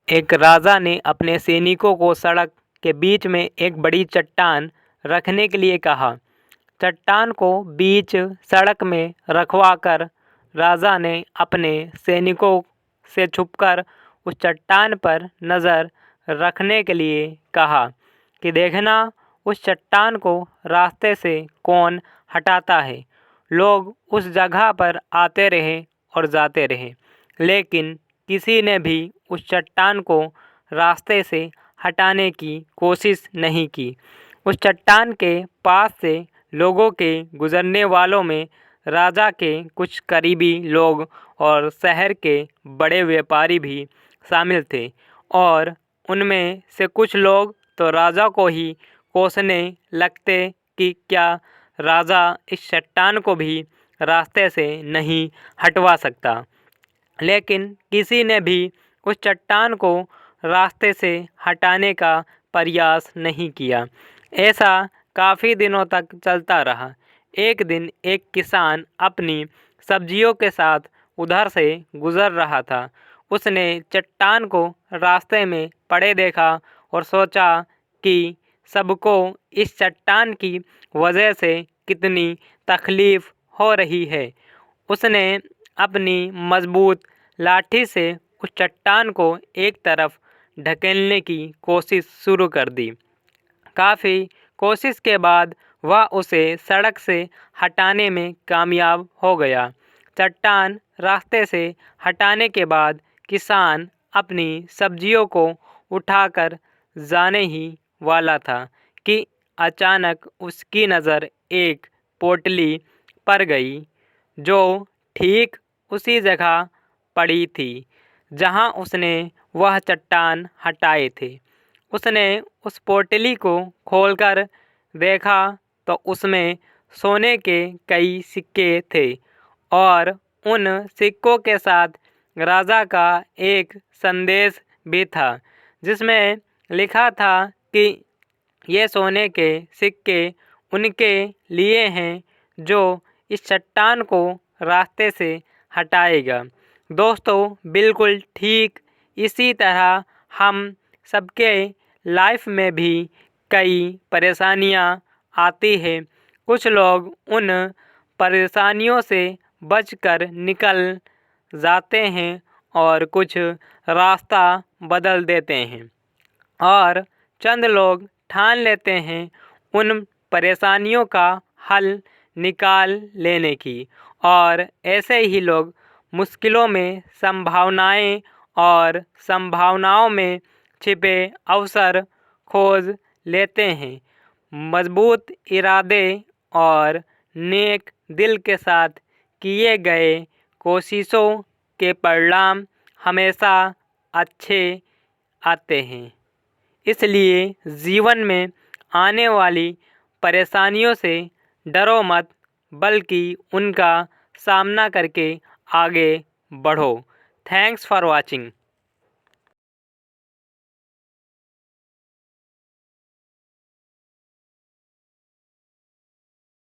एक राजा ने अपने सैनिकों को सड़क के बीच में एक बड़ी चट्टान रखने के लिए कहा। चट्टान को बीच सड़क में रखवाकर राजा ने अपने सैनिकों से छुपकर उस चट्टान पर नज़र रखने के लिए कहा कि देखना उस चट्टान को रास्ते से कौन हटाता है। लोग उस जगह पर आते रहे और जाते रहे, लेकिन किसी ने भी उस चट्टान को रास्ते से हटाने की कोशिश नहीं की। उस चट्टान के पास से लोगों के गुजरने वालों में राजा के कुछ करीबी लोग और शहर के बड़े व्यापारी भी शामिल थे, और उनमें से कुछ लोग तो राजा को ही कोसने लगते कि क्या राजा इस चट्टान को भी रास्ते से नहीं हटवा सकता। लेकिन किसी ने भी उस चट्टान को रास्ते से हटाने का प्रयास नहीं किया। ऐसा काफ़ी दिनों तक चलता रहा। एक दिन एक किसान अपनी सब्जियों के साथ उधर से गुज़र रहा था। उसने चट्टान को रास्ते में पड़े देखा और सोचा कि सबको इस चट्टान की वजह से कितनी तकलीफ़ हो रही है। उसने अपनी मज़बूत लाठी से उस चट्टान को एक तरफ ढकेलने की कोशिश शुरू कर दी। काफ़ी कोशिश के बाद वह उसे सड़क से हटाने में कामयाब हो गया। चट्टान रास्ते से हटाने के बाद किसान अपनी सब्जियों को उठाकर जाने ही वाला था कि अचानक उसकी नज़र एक पोटली पर गई, जो ठीक उसी जगह पड़ी थी जहां उसने वह चट्टान हटाए थे। उसने उस पोटली को खोलकर देखा तो उसमें सोने के कई सिक्के थे, और उन सिक्कों के साथ राजा का एक संदेश भी था, जिसमें लिखा था कि ये सोने के सिक्के उनके लिए हैं जो इस चट्टान को रास्ते से हटाएगा। दोस्तों, बिल्कुल ठीक इसी तरह हम सबके लाइफ में भी कई परेशानियां आती हैं। कुछ लोग उन परेशानियों से बचकर निकल जाते हैं और कुछ रास्ता बदल देते हैं, और चंद लोग ठान लेते हैं उन परेशानियों का हल निकाल लेने की, और ऐसे ही लोग मुश्किलों में संभावनाएं और संभावनाओं में छिपे अवसर खोज लेते हैं। मजबूत इरादे और नेक दिल के साथ किए गए कोशिशों के परिणाम हमेशा अच्छे आते हैं। इसलिए जीवन में आने वाली परेशानियों से डरो मत, बल्कि उनका सामना करके आगे बढ़ो। Thanks for watching.